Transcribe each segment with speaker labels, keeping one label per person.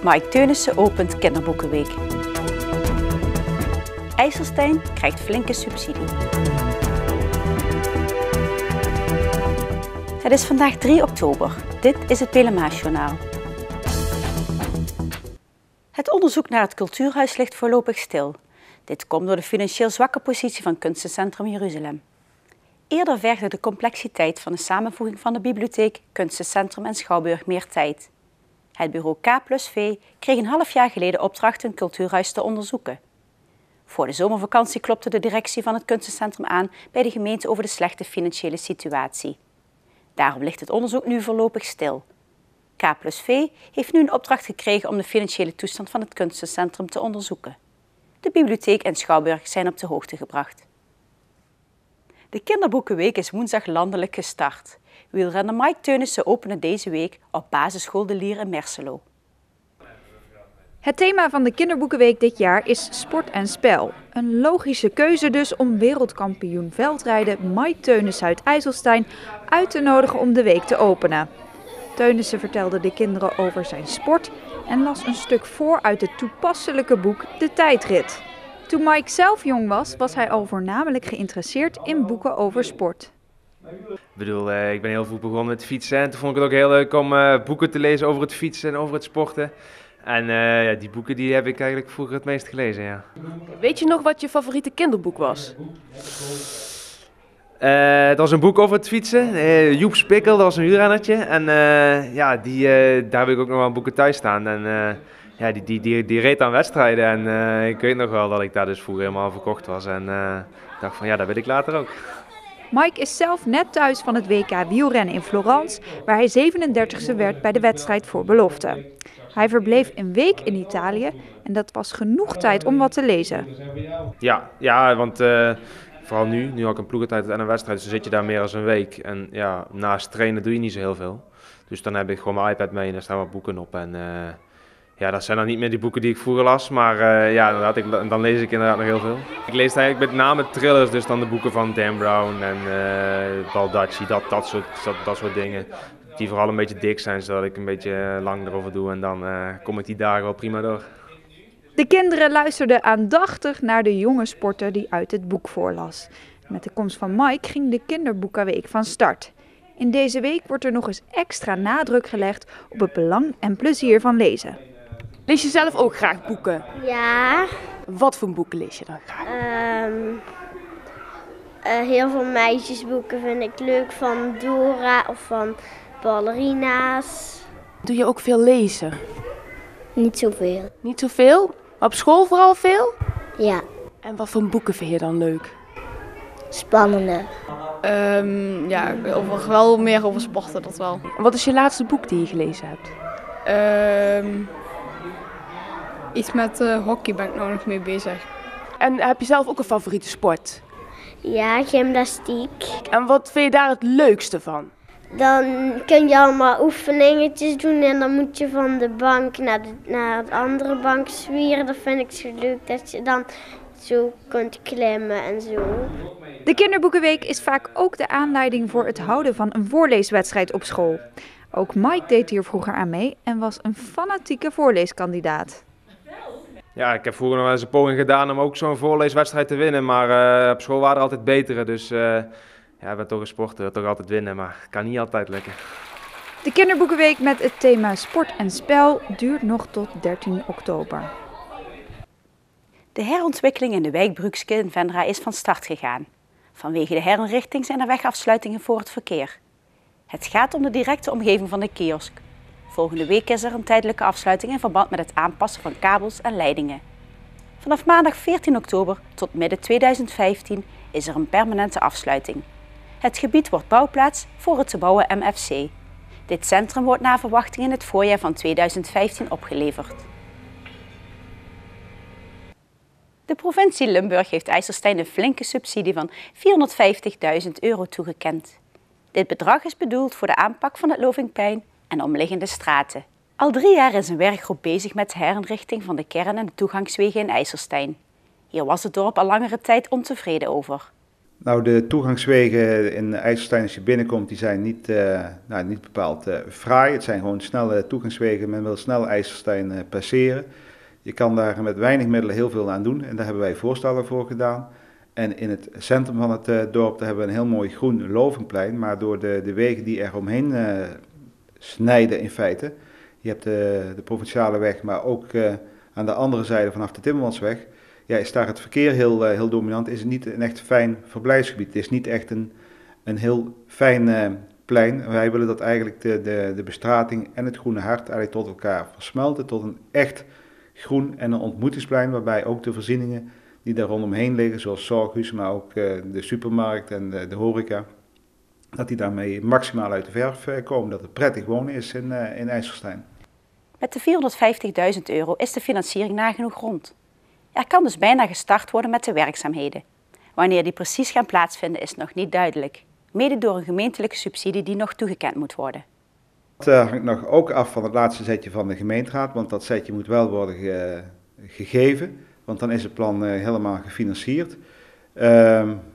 Speaker 1: Mike Teunissen opent Kinderboekenweek. IJsselstein krijgt flinke subsidie. Het is vandaag 3 oktober. Dit is het Pelemaasjournaal. Het onderzoek naar het cultuurhuis ligt voorlopig stil. Dit komt door de financieel zwakke positie van Kunstencentrum Jeruzalem. Eerder vergde de complexiteit van de samenvoeging van de bibliotheek, Kunstencentrum en Schouwburg meer tijd. Het bureau K+V kreeg een half jaar geleden opdracht een cultuurhuis te onderzoeken. Voor de zomervakantie klopte de directie van het Kunstencentrum aan bij de gemeente over de slechte financiële situatie. Daarom ligt het onderzoek nu voorlopig stil. K+V heeft nu een opdracht gekregen om de financiële toestand van het Kunstencentrum te onderzoeken. De bibliotheek en Schouwburg zijn op de hoogte gebracht. De Kinderboekenweek is woensdag landelijk gestart. Wielrenner Mike Teunissen opende deze week op basisschool De Lier in Merselo.
Speaker 2: Het thema van de Kinderboekenweek dit jaar is sport en spel. Een logische keuze dus om wereldkampioen veldrijden Mike Teunissen uit IJsselstein uit te nodigen om de week te openen. Teunissen vertelde de kinderen over zijn sport en las een stuk voor uit het toepasselijke boek De Tijdrit. Toen Mike zelf jong was, was hij al voornamelijk geïnteresseerd in boeken over sport.
Speaker 3: Ik ben heel vroeg begonnen met fietsen en toen vond ik het ook heel leuk om boeken te lezen over het fietsen en over het sporten. En die boeken die heb ik eigenlijk vroeger het meest gelezen, ja.
Speaker 4: Weet je nog wat je favoriete kinderboek was?
Speaker 3: Het was een boek over het fietsen. Joep Spikkel, dat was een wielrennertje. En daar heb ik ook nog wel boeken thuis staan. En die reed aan wedstrijden. En ik weet nog wel dat ik daar dus vroeger helemaal verkocht was. En dacht van ja, dat wil ik later ook.
Speaker 2: Mike is zelf net thuis van het WK wielrennen in Florence, waar hij 37e werd bij de wedstrijd voor belofte. Hij verbleef een week in Italië en dat was genoeg tijd om wat te lezen.
Speaker 3: Ja, want vooral nu had ik een ploegentijd en een wedstrijd, dus dan zit je daar meer dan een week. En ja, naast trainen doe je niet zo heel veel. Dus dan heb ik gewoon mijn iPad mee en daar staan wat boeken op. En dat zijn dan niet meer die boeken die ik vroeger las, maar dan lees ik inderdaad nog heel veel. Ik lees eigenlijk met name thrillers, dus dan de boeken van Dan Brown en Baldacci, dat soort dingen. Die vooral een beetje dik zijn, zodat ik een beetje lang erover doe en dan kom ik die dagen wel prima door.
Speaker 2: De kinderen luisterden aandachtig naar de jonge sporter die uit het boek voorlas. Met de komst van Mike ging de Kinderboekenweek van start. In deze week wordt er nog eens extra nadruk gelegd op het belang en plezier van lezen.
Speaker 4: Lees je zelf ook graag boeken?
Speaker 5: Ja.
Speaker 4: Wat voor boeken lees je dan graag?
Speaker 5: Heel veel meisjesboeken vind ik leuk, van Dora of van ballerina's.
Speaker 4: Doe je ook veel lezen?
Speaker 5: Niet zoveel.
Speaker 4: Niet zoveel? Maar op school vooral veel?
Speaker 5: Ja.
Speaker 4: En wat voor boeken vind je dan leuk?
Speaker 5: Spannende.
Speaker 6: Wel meer over sporten, dat wel.
Speaker 4: Wat is je laatste boek die je gelezen hebt?
Speaker 6: Iets met hockey ben ik nog mee bezig.
Speaker 4: En heb je zelf ook een favoriete sport?
Speaker 5: Ja, gymnastiek.
Speaker 4: En wat vind je daar het leukste van?
Speaker 5: Dan kun je allemaal oefeningetjes doen en dan moet je van de bank naar de andere bank zwieren. Dat vind ik zo leuk, dat je dan zo kunt klimmen en zo.
Speaker 2: De Kinderboekenweek is vaak ook de aanleiding voor het houden van een voorleeswedstrijd op school. Ook Mike deed hier vroeger aan mee en was een fanatieke voorleeskandidaat.
Speaker 3: Ja, ik heb vroeger nog wel eens een poging gedaan om ook zo'n voorleeswedstrijd te winnen, maar op school waren er altijd betere, dus ik ben toch een sporter, wil toch altijd winnen, maar het kan niet altijd lukken.
Speaker 2: De Kinderboekenweek met het thema sport en spel duurt nog tot 13 oktober.
Speaker 1: De herontwikkeling in de wijk Brugske in Venra is van start gegaan. Vanwege de herinrichting zijn er wegafsluitingen voor het verkeer. Het gaat om de directe omgeving van de kiosk. Volgende week is er een tijdelijke afsluiting in verband met het aanpassen van kabels en leidingen. Vanaf maandag 14 oktober tot midden 2015 is er een permanente afsluiting. Het gebied wordt bouwplaats voor het te bouwen MFC. Dit centrum wordt naar verwachting in het voorjaar van 2015 opgeleverd. De provincie Limburg heeft IJsselstein een flinke subsidie van €450.000 toegekend. Dit bedrag is bedoeld voor de aanpak van het Lovingplein en omliggende straten. Al 3 jaar is een werkgroep bezig met de herinrichting van de kern en de toegangswegen in IJsselstein. Hier was het dorp al langere tijd ontevreden over.
Speaker 7: Nou, de toegangswegen in IJsselstein als je binnenkomt, die zijn niet bepaald fraai. Het zijn gewoon snelle toegangswegen. Men wil snel IJsselstein passeren. Je kan daar met weinig middelen heel veel aan doen en daar hebben wij voorstellen voor gedaan. En in het centrum van het dorp daar hebben we een heel mooi groen lovingplein, maar door de wegen die er omheen snijden in feite. Je hebt de provinciale weg, maar ook aan de andere zijde vanaf de Timmermansweg. Ja, is daar het verkeer heel dominant, is het niet een echt fijn verblijfsgebied. Het is niet echt een heel fijn plein. Wij willen dat eigenlijk de bestrating en het groene hart eigenlijk tot elkaar versmelten, tot een echt groen en een ontmoetingsplein, waarbij ook de voorzieningen die daar rondomheen liggen, zoals zorghuizen, maar ook de supermarkt en de horeca, dat die daarmee maximaal uit de verf komen, dat het prettig wonen is in IJsselstein.
Speaker 1: Met de €450.000 is de financiering nagenoeg rond. Er kan dus bijna gestart worden met de werkzaamheden. Wanneer die precies gaan plaatsvinden is nog niet duidelijk, mede door een gemeentelijke subsidie die nog toegekend moet worden.
Speaker 7: Dat hangt nog ook af van het laatste zetje van de gemeenteraad, want dat zetje moet wel worden gegeven, want dan is het plan helemaal gefinancierd.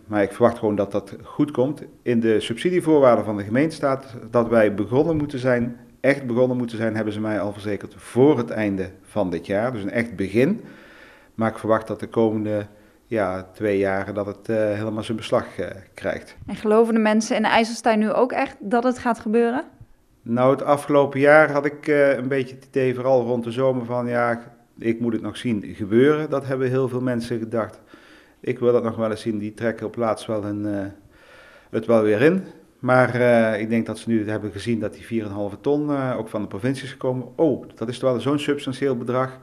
Speaker 7: Maar ik verwacht gewoon dat dat goed komt. In de subsidievoorwaarden van de gemeente staat dat wij begonnen moeten zijn, echt begonnen moeten zijn, hebben ze mij al verzekerd, voor het einde van dit jaar. Dus een echt begin. Maar ik verwacht dat de komende 2 jaren dat het helemaal zijn beslag krijgt.
Speaker 2: En geloven de mensen in IJsselstein nu ook echt dat het gaat gebeuren?
Speaker 7: Nou, het afgelopen jaar had ik een beetje het idee, vooral rond de zomer, van ik moet het nog zien gebeuren. Dat hebben heel veel mensen gedacht. Ik wil dat nog wel eens zien, die trekken op laatst wel het wel weer in. Maar ik denk dat ze nu hebben gezien dat die 4,5 ton ook van de provincie is gekomen. Oh, dat is wel zo'n substantieel bedrag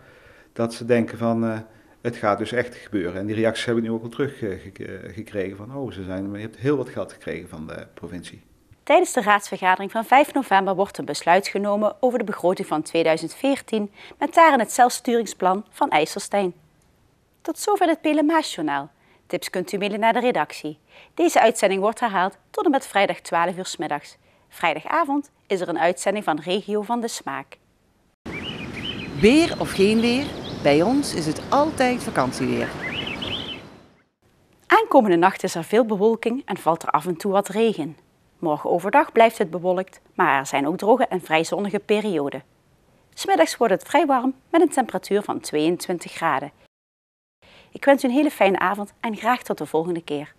Speaker 7: dat ze denken van het gaat dus echt gebeuren. En die reacties heb ik nu ook al teruggekregen van je hebt heel wat geld gekregen van de provincie.
Speaker 1: Tijdens de raadsvergadering van 5 november wordt een besluit genomen over de begroting van 2014 met daarin het zelfsturingsplan van IJsselstein. Tot zover het PLMH-journaal. Tips kunt u mailen naar de redactie. Deze uitzending wordt herhaald tot en met vrijdag 12 uur 's middags. Vrijdagavond is er een uitzending van Regio van de Smaak.
Speaker 8: Weer of geen weer, bij ons is het altijd vakantieweer.
Speaker 1: Aankomende nacht is er veel bewolking en valt er af en toe wat regen. Morgen overdag blijft het bewolkt, maar er zijn ook droge en vrij zonnige perioden. 'S Middags wordt het vrij warm met een temperatuur van 22 graden. Ik wens u een hele fijne avond en graag tot de volgende keer.